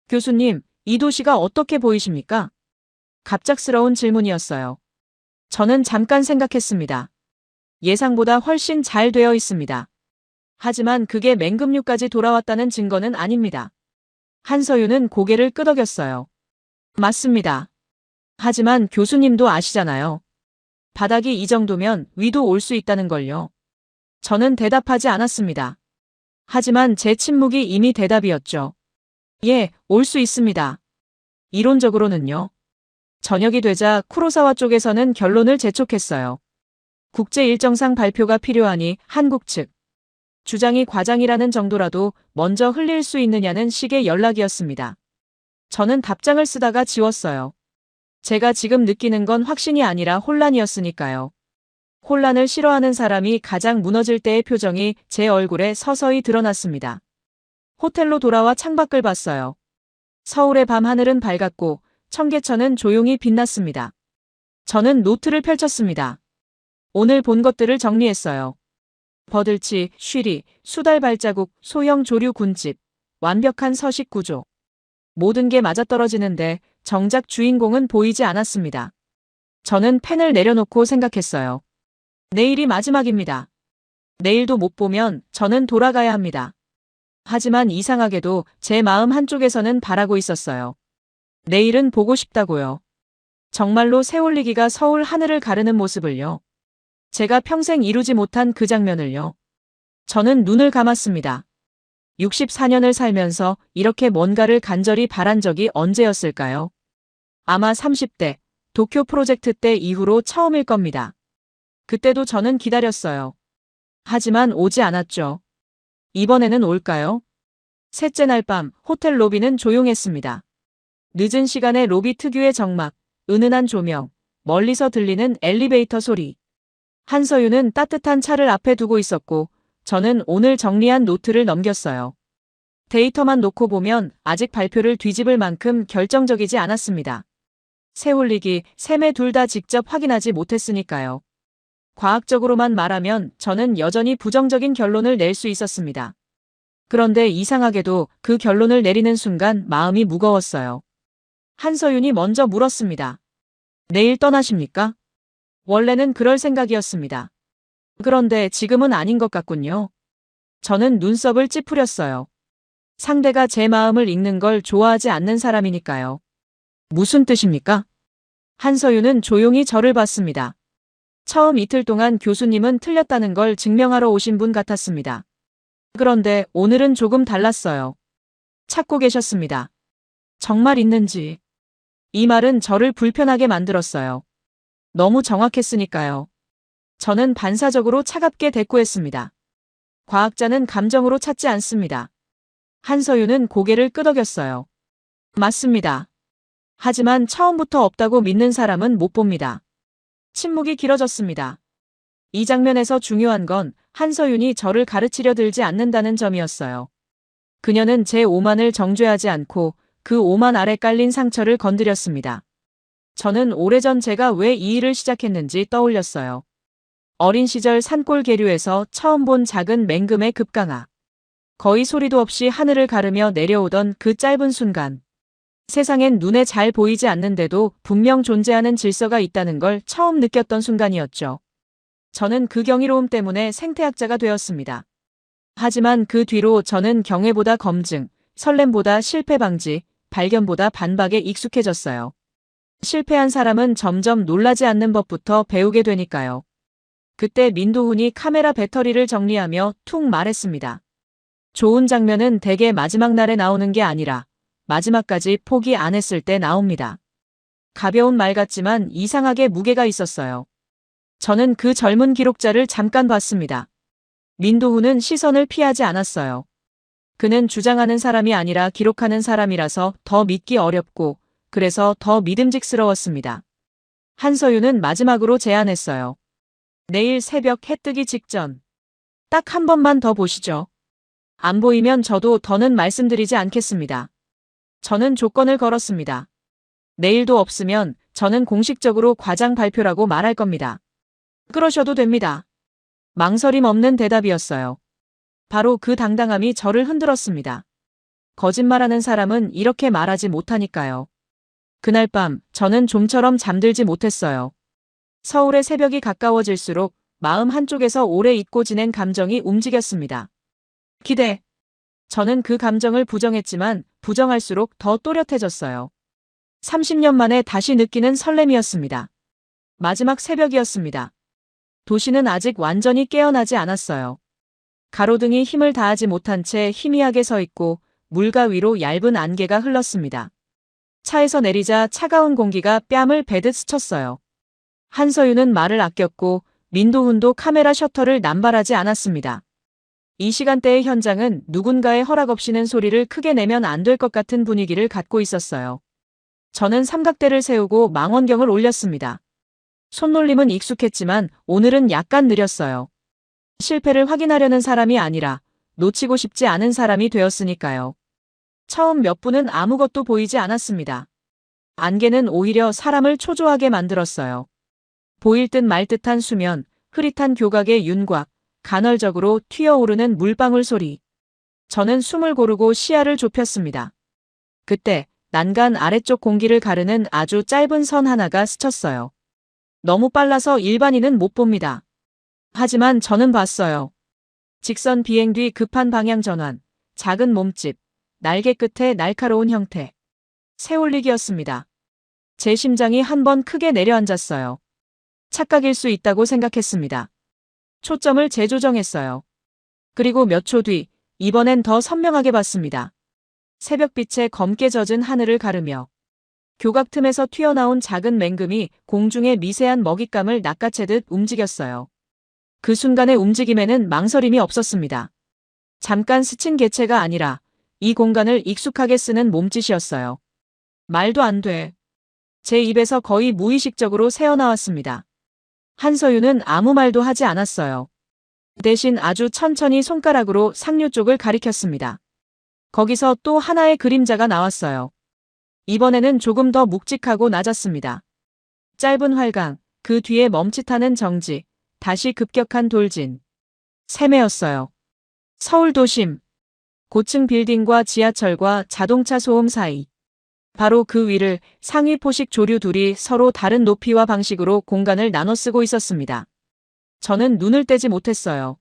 교수님, 이 도시가 어떻게 보이십니까? 갑작스러운 질문이었어요. 저는 잠깐 생각했습니다. 예상보다 훨씬 잘 되어 있습니다. 하지만 그게 맹금류까지 돌아왔다는 증거는 아닙니다. 한서윤은 고개를 끄덕였어요. 맞습니다. 하지만 교수님도 아시잖아요. 바닥이 이 정도면 위도 올 수 있다는 걸요. 저는 대답하지 않았습니다. 하지만 제 침묵이 이미 대답이었죠. 예, 올 수 있습니다. 이론적으로는요. 저녁이 되자 쿠로사와 쪽에서는 결론을 재촉했어요. 국제 일정상 발표가 필요하니 한국 측 주장이 과장이라는 정도라도 먼저 흘릴 수 있느냐는 식의 연락이었습니다. 저는 답장을 쓰다가 지웠어요. 제가 지금 느끼는 건 확신이 아니라 혼란이었으니까요. 혼란을 싫어하는 사람이 가장 무너질 때의 표정이 제 얼굴에 서서히 드러났습니다. 호텔로 돌아와 창밖을 봤어요. 서울의 밤하늘은 밝았고 청계천은 조용히 빛났습니다. 저는 노트를 펼쳤습니다. 오늘 본 것들을 정리했어요. 버들치, 쉬리, 수달 발자국, 소형 조류 군집, 완벽한 서식 구조. 모든 게 맞아떨어지는데 정작 주인공은 보이지 않았습니다. 저는 펜을 내려놓고 생각했어요. 내일이 마지막입니다. 내일도 못 보면 저는 돌아가야 합니다. 하지만 이상하게도 제 마음 한쪽에서는 바라고 있었어요. 내일은 보고 싶다고요. 정말로 세올리기가 서울 하늘을 가르는 모습을요. 제가 평생 이루지 못한 그 장면을요. 저는 눈을 감았습니다. 64년을 살면서 이렇게 뭔가를 간절히 바란 적이 언제였을까요? 아마 30대 도쿄 프로젝트 때 이후로 처음일 겁니다. 그때도 저는 기다렸어요. 하지만 오지 않았죠. 이번에는 올까요? 셋째 날 밤 호텔 로비는 조용했습니다. 늦은 시간에 로비 특유의 정막, 은은한 조명, 멀리서 들리는 엘리베이터 소리. 한서윤은 따뜻한 차를 앞에 두고 있었고 저는 오늘 정리한 노트를 넘겼어요. 데이터만 놓고 보면 아직 발표를 뒤집을 만큼 결정적이지 않았습니다. 세올리기, 셈의 둘 다 직접 확인하지 못했으니까요. 과학적으로만 말하면 저는 여전히 부정적인 결론을 낼 수 있었습니다. 그런데 이상하게도 그 결론을 내리는 순간 마음이 무거웠어요. 한서윤이 먼저 물었습니다. 내일 떠나십니까? 원래는 그럴 생각이었습니다. 그런데 지금은 아닌 것 같군요. 저는 눈썹을 찌푸렸어요. 상대가 제 마음을 읽는 걸 좋아하지 않는 사람이니까요. 무슨 뜻입니까? 한서윤은 조용히 저를 봤습니다. 처음 이틀 동안 교수님은 틀렸다는 걸 증명하러 오신 분 같았습니다. 그런데 오늘은 조금 달랐어요. 찾고 계셨습니다. 정말 있는지. 이 말은 저를 불편하게 만들었어요. 너무 정확했으니까요. 저는 반사적으로 차갑게 대꾸했습니다. 과학자는 감정으로 찾지 않습니다. 한서윤은 고개를 끄덕였어요. 맞습니다. 하지만 처음부터 없다고 믿는 사람은 못 봅니다. 침묵이 길어졌습니다. 이 장면에서 중요한 건 한서윤이 저를 가르치려 들지 않는다는 점이었어요. 그녀는 제 오만을 정죄하지 않고 그 오만 아래 깔린 상처를 건드렸습니다. 저는 오래전 제가 왜 이 일을 시작했는지 떠올렸어요. 어린 시절 산골 계류에서 처음 본 작은 맹금의 급강하. 거의 소리도 없이 하늘을 가르며 내려오던 그 짧은 순간. 세상엔 눈에 잘 보이지 않는데도 분명 존재하는 질서가 있다는 걸 처음 느꼈던 순간이었죠. 저는 그 경이로움 때문에 생태학자가 되었습니다. 하지만 그 뒤로 저는 경외보다 검증, 설렘보다 실패 방지, 발견보다 반박에 익숙해졌어요. 실패한 사람은 점점 놀라지 않는 법부터 배우게 되니까요. 그때 민도훈이 카메라 배터리를 정리하며 툭 말했습니다. 좋은 장면은 대개 마지막 날에 나오는 게 아니라 마지막까지 포기 안 했을 때 나옵니다. 가벼운 말 같지만 이상하게 무게가 있었어요. 저는 그 젊은 기록자를 잠깐 봤습니다. 민도훈은 시선을 피하지 않았어요. 그는 주장하는 사람이 아니라 기록하는 사람이라서 더 믿기 어렵고 그래서 더 믿음직스러웠습니다. 한서윤은 마지막으로 제안했어요. 내일 새벽 해 뜨기 직전. 딱 한 번만 더 보시죠. 안 보이면 저도 더는 말씀드리지 않겠습니다. 저는 조건을 걸었습니다. 내일도 없으면 저는 공식적으로 과장 발표라고 말할 겁니다. 그러셔도 됩니다. 망설임 없는 대답이었어요. 바로 그 당당함이 저를 흔들었습니다. 거짓말하는 사람은 이렇게 말하지 못하니까요. 그날 밤 저는 좀처럼 잠들지 못했어요. 서울의 새벽이 가까워질수록 마음 한쪽에서 오래 잊고 지낸 감정이 움직였습니다. 기대. 저는 그 감정을 부정했지만 부정할수록 더 또렷해졌어요. 30년 만에 다시 느끼는 설렘이었습니다. 마지막 새벽이었습니다. 도시는 아직 완전히 깨어나지 않았어요. 가로등이 힘을 다하지 못한 채 희미하게 서 있고 물가 위로 얇은 안개가 흘렀습니다. 차에서 내리자 차가운 공기가 뺨을 베듯 스쳤어요. 한서윤은 말을 아꼈고 민도훈도 카메라 셔터를 남발하지 않았습니다. 이 시간대의 현장은 누군가의 허락 없이는 소리를 크게 내면 안 될 것 같은 분위기를 갖고 있었어요. 저는 삼각대를 세우고 망원경을 올렸습니다. 손놀림은 익숙했지만 오늘은 약간 느렸어요. 실패를 확인하려는 사람이 아니라 놓치고 싶지 않은 사람이 되었으니까요. 처음 몇 분은 아무것도 보이지 않았습니다. 안개는 오히려 사람을 초조하게 만들었어요. 보일 듯 말 듯한 수면, 흐릿한 교각의 윤곽, 간헐적으로 튀어오르는 물방울 소리. 저는 숨을 고르고 시야를 좁혔습니다. 그때 난간 아래쪽 공기를 가르는 아주 짧은 선 하나가 스쳤어요. 너무 빨라서 일반인은 못 봅니다. 하지만 저는 봤어요. 직선 비행 뒤 급한 방향 전환, 작은 몸집, 날개 끝에 날카로운 형태. 세올리기였습니다. 제 심장이 한 번 크게 내려앉았어요. 착각일 수 있다고 생각했습니다. 초점을 재조정했어요. 그리고 몇 초 뒤, 이번엔 더 선명하게 봤습니다. 새벽빛에 검게 젖은 하늘을 가르며 교각 틈에서 튀어나온 작은 맹금이 공중의 미세한 먹잇감을 낚아채듯 움직였어요. 그 순간의 움직임에는 망설임이 없었습니다. 잠깐 스친 개체가 아니라 이 공간을 익숙하게 쓰는 몸짓이었어요. 말도 안 돼. 제 입에서 거의 무의식적으로 새어나왔습니다. 한서윤은 아무 말도 하지 않았어요. 대신 아주 천천히 손가락으로 상류 쪽을 가리켰습니다. 거기서 또 하나의 그림자가 나왔어요. 이번에는 조금 더 묵직하고 낮았습니다. 짧은 활강, 그 뒤에 멈칫하는 정지, 다시 급격한 돌진. 샘매였어요. 서울 도심. 고층 빌딩과 지하철과 자동차 소음 사이. 바로 그 위를 상위 포식 조류 둘이 서로 다른 높이와 방식으로 공간을 나눠 쓰고 있었습니다. 저는 눈을 떼지 못했어요.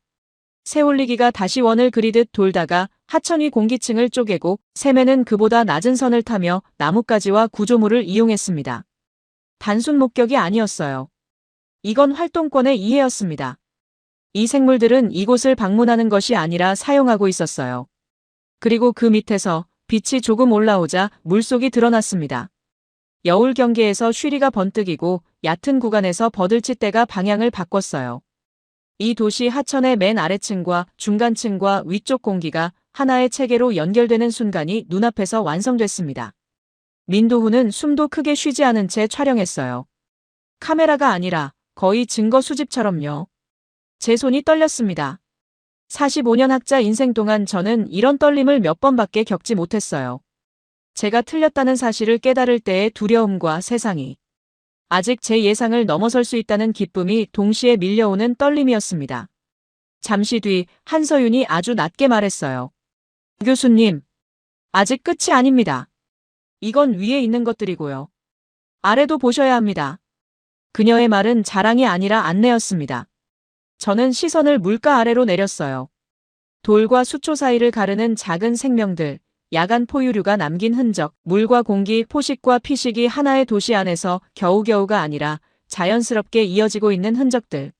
새올리기가 다시 원을 그리듯 돌다가 하천위 공기층을 쪼개고 샘에는 그보다 낮은 선을 타며 나뭇가지와 구조물을 이용했습니다. 단순 목격이 아니었어요. 이건 활동권의 이해였습니다. 이 생물들은 이곳을 방문하는 것이 아니라 사용하고 있었어요. 그리고 그 밑에서 빛이 조금 올라오자 물속이 드러났습니다. 여울 경계에서 쉬리가 번뜩이고 얕은 구간에서 버들치떼가 방향을 바꿨어요. 이 도시 하천의 맨 아래층과 중간층과 위쪽 공기가 하나의 체계로 연결되는 순간이 눈앞에서 완성됐습니다. 민도훈은 숨도 크게 쉬지 않은 채 촬영했어요. 카메라가 아니라 거의 증거 수집처럼요. 제 손이 떨렸습니다. 45년 학자 인생 동안 저는 이런 떨림을 몇 번밖에 겪지 못했어요. 제가 틀렸다는 사실을 깨달을 때의 두려움과 세상이 아직 제 예상을 넘어설 수 있다는 기쁨이 동시에 밀려오는 떨림이었습니다. 잠시 뒤 한서윤이 아주 낮게 말했어요. 교수님, 아직 끝이 아닙니다. 이건 위에 있는 것들이고요. 아래도 보셔야 합니다. 그녀의 말은 자랑이 아니라 안내였습니다. 저는 시선을 물가 아래로 내렸어요. 돌과 수초 사이를 가르는 작은 생명들, 야간 포유류가 남긴 흔적, 물과 공기, 포식과 피식이 하나의 도시 안에서 겨우겨우가 아니라 자연스럽게 이어지고 있는 흔적들.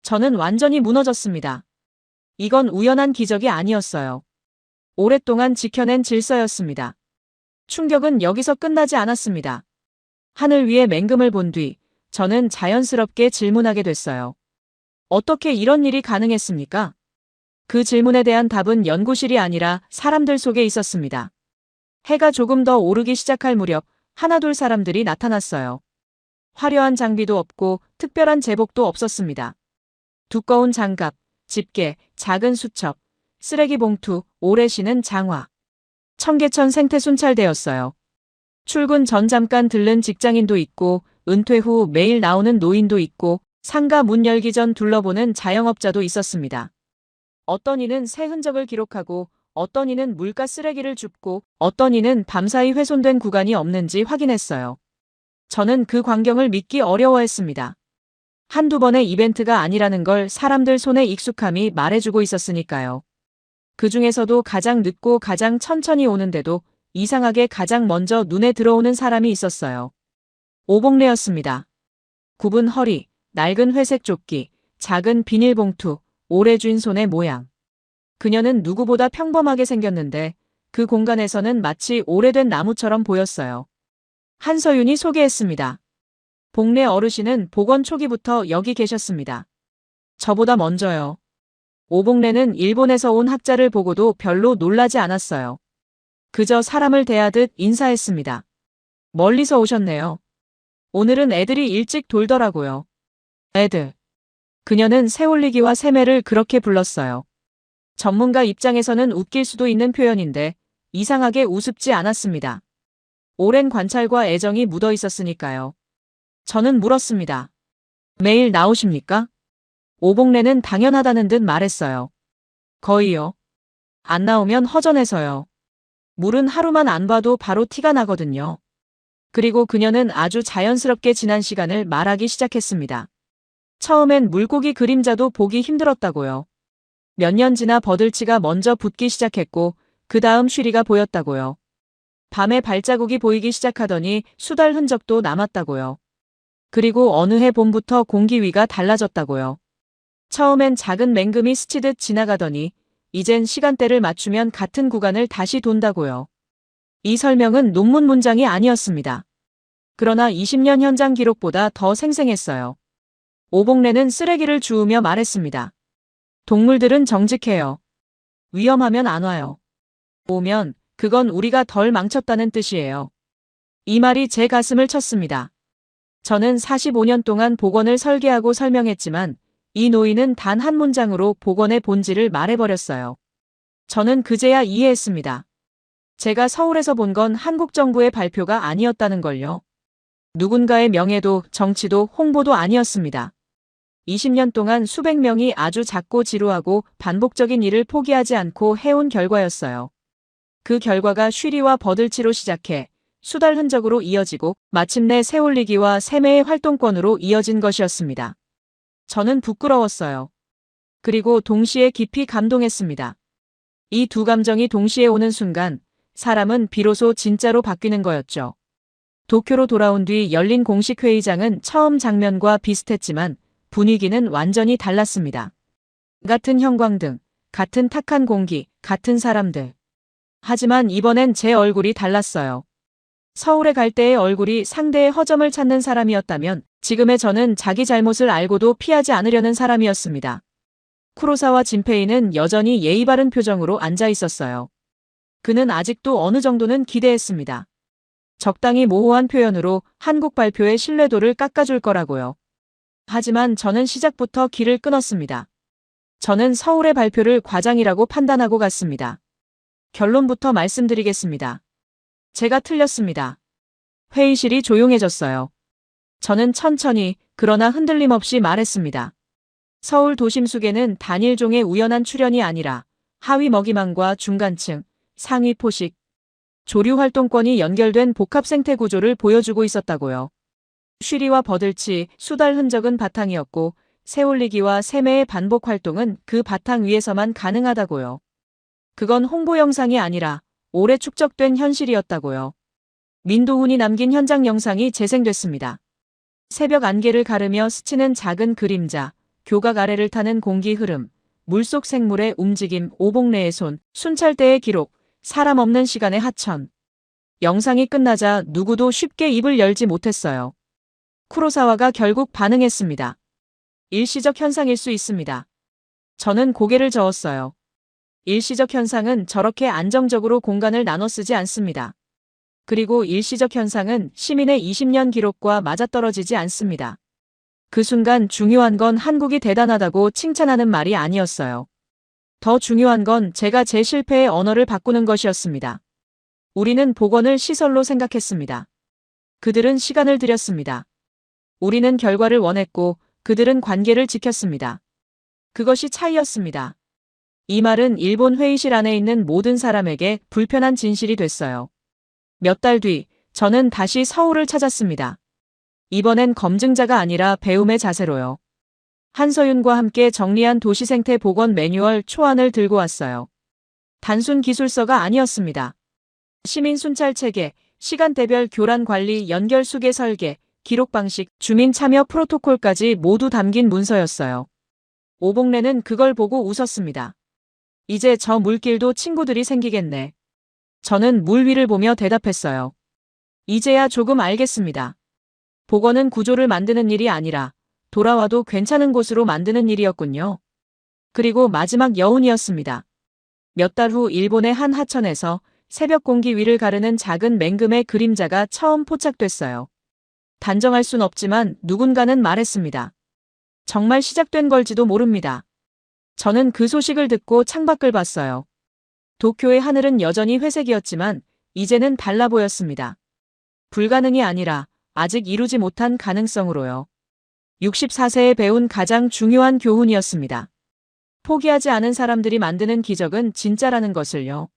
저는 완전히 무너졌습니다. 이건 우연한 기적이 아니었어요. 오랫동안 지켜낸 질서였습니다. 충격은 여기서 끝나지 않았습니다. 하늘 위의 맹금을 본 뒤 저는 자연스럽게 질문하게 됐어요. 어떻게 이런 일이 가능했습니까? 그 질문에 대한 답은 연구실이 아니라 사람들 속에 있었습니다. 해가 조금 더 오르기 시작할 무렵 하나둘 사람들이 나타났어요. 화려한 장비도 없고 특별한 제복도 없었습니다. 두꺼운 장갑, 집게, 작은 수첩, 쓰레기 봉투, 오래 쉬는 장화. 청계천 생태 순찰대였어요. 출근 전 잠깐 들른 직장인도 있고 은퇴 후 매일 나오는 노인도 있고 상가 문 열기 전 둘러보는 자영업자도 있었습니다. 어떤 이는 새 흔적을 기록하고 어떤 이는 물가 쓰레기를 줍고 어떤 이는 밤사이 훼손된 구간이 없는지 확인했어요. 저는 그 광경을 믿기 어려워했습니다. 한두 번의 이벤트가 아니라는 걸 사람들 손에 익숙함이 말해주고 있었으니까요. 그 중에서도 가장 늦고 가장 천천히 오는데도 이상하게 가장 먼저 눈에 들어오는 사람이 있었어요. 오봉래였습니다. 굽은 허리, 낡은 회색 조끼, 작은 비닐봉투, 오래 쥔 손의 모양. 그녀는 누구보다 평범하게 생겼는데 그 공간에서는 마치 오래된 나무처럼 보였어요. 한서윤이 소개했습니다. 봉래 어르신은 복원 초기부터 여기 계셨습니다. 저보다 먼저요. 오봉래는 일본에서 온 학자를 보고도 별로 놀라지 않았어요. 그저 사람을 대하듯 인사했습니다. 멀리서 오셨네요. 오늘은 애들이 일찍 돌더라고요. 애들. 그녀는 새올리기와 새매를 그렇게 불렀어요. 전문가 입장에서는 웃길 수도 있는 표현인데 이상하게 우습지 않았습니다. 오랜 관찰과 애정이 묻어 있었으니까요. 저는 물었습니다. 매일 나오십니까? 오봉래는 당연하다는 듯 말했어요. 거의요. 안 나오면 허전해서요. 물은 하루만 안 봐도 바로 티가 나거든요. 그리고 그녀는 아주 자연스럽게 지난 시간을 말하기 시작했습니다. 처음엔 물고기 그림자도 보기 힘들었다고요. 몇 년 지나 버들치가 먼저 붙기 시작했고 그 다음 쉬리가 보였다고요. 밤에 발자국이 보이기 시작하더니 수달 흔적도 남았다고요. 그리고 어느 해 봄부터 공기 위가 달라졌다고요. 처음엔 작은 맹금이 스치듯 지나가더니 이젠 시간대를 맞추면 같은 구간을 다시 돈다고요. 이 설명은 논문 문장이 아니었습니다. 그러나 20년 현장 기록보다 더 생생했어요. 오봉래는 쓰레기를 주우며 말했습니다. 동물들은 정직해요. 위험하면 안 와요. 오면 그건 우리가 덜 망쳤다는 뜻이에요. 이 말이 제 가슴을 쳤습니다. 저는 45년 동안 복원을 설계하고 설명했지만 이 노인은 단 한 문장으로 복원의 본질을 말해버렸어요. 저는 그제야 이해했습니다. 제가 서울에서 본 건 한국 정부의 발표가 아니었다는 걸요. 누군가의 명예도 정치도 홍보도 아니었습니다. 20년 동안 수백 명이 아주 작고 지루하고 반복적인 일을 포기하지 않고 해온 결과였어요. 그 결과가 쉬리와 버들치로 시작해 수달 흔적으로 이어지고 마침내 새올리기와 세매의 활동권으로 이어진 것이었습니다. 저는 부끄러웠어요. 그리고 동시에 깊이 감동했습니다. 이 두 감정이 동시에 오는 순간 사람은 비로소 진짜로 바뀌는 거였죠. 도쿄로 돌아온 뒤 열린 공식 회의장은 처음 장면과 비슷했지만 분위기는 완전히 달랐습니다. 같은 형광등, 같은 탁한 공기, 같은 사람들. 하지만 이번엔 제 얼굴이 달랐어요. 서울에 갈 때의 얼굴이 상대의 허점을 찾는 사람이었다면 지금의 저는 자기 잘못을 알고도 피하지 않으려는 사람이었습니다. 쿠로사와 진페이는 여전히 예의 바른 표정으로 앉아 있었어요. 그는 아직도 어느 정도는 기대했습니다. 적당히 모호한 표현으로 한국 발표의 신뢰도를 깎아줄 거라고요. 하지만 저는 시작부터 길을 끊었습니다. 저는 서울의 발표를 과장이라고 판단하고 갔습니다. 결론부터 말씀드리겠습니다. 제가 틀렸습니다. 회의실이 조용해졌어요. 저는 천천히 그러나 흔들림 없이 말했습니다. 서울 도심숙에는 단일종의 우연한 출현이 아니라 하위 먹이망과 중간층, 상위 포식, 조류 활동권이 연결된 복합 생태 구조를 보여주고 있었다고요. 쉬리와 버들치, 수달 흔적은 바탕이었고 새올리기와 세매의 반복 활동은 그 바탕 위에서만 가능하다고요. 그건 홍보 영상이 아니라 오래 축적된 현실이었다고요. 민도훈이 남긴 현장 영상이 재생됐습니다. 새벽 안개를 가르며 스치는 작은 그림자, 교각 아래를 타는 공기 흐름, 물속 생물의 움직임, 오복래의 손, 순찰대의 기록, 사람 없는 시간의 하천. 영상이 끝나자 누구도 쉽게 입을 열지 못했어요. 쿠로사와가 결국 반응했습니다. 일시적 현상일 수 있습니다. 저는 고개를 저었어요. 일시적 현상은 저렇게 안정적으로 공간을 나눠 쓰지 않습니다. 그리고 일시적 현상은 시민의 20년 기록과 맞아떨어지지 않습니다. 그 순간 중요한 건 한국이 대단하다고 칭찬하는 말이 아니었어요. 더 중요한 건 제가 제 실패의 언어를 바꾸는 것이었습니다. 우리는 복원을 시설로 생각했습니다. 그들은 시간을 들였습니다. 우리는 결과를 원했고 그들은 관계를 지켰습니다. 그것이 차이였습니다. 이 말은 일본 회의실 안에 있는 모든 사람에게 불편한 진실이 됐어요. 몇 달 뒤 저는 다시 서울을 찾았습니다. 이번엔 검증자가 아니라 배움의 자세로요. 한서윤과 함께 정리한 도시생태 복원 매뉴얼 초안을 들고 왔어요. 단순 기술서가 아니었습니다. 시민 순찰 체계, 시간대별 교란 관리, 연결 수계 설계, 기록 방식, 주민 참여 프로토콜까지 모두 담긴 문서였어요. 오복래는 그걸 보고 웃었습니다. 이제 저 물길도 친구들이 생기겠네. 저는 물 위를 보며 대답했어요. 이제야 조금 알겠습니다. 복원은 구조를 만드는 일이 아니라 돌아와도 괜찮은 곳으로 만드는 일이었군요. 그리고 마지막 여운이었습니다. 몇 달 후 일본의 한 하천에서 새벽 공기 위를 가르는 작은 맹금의 그림자가 처음 포착됐어요. 단정할 순 없지만 누군가는 말했습니다. 정말 시작된 걸지도 모릅니다. 저는 그 소식을 듣고 창밖을 봤어요. 도쿄의 하늘은 여전히 회색이었지만 이제는 달라 보였습니다. 불가능이 아니라 아직 이루지 못한 가능성으로요. 64세에 배운 가장 중요한 교훈이었습니다. 포기하지 않은 사람들이 만드는 기적은 진짜라는 것을요.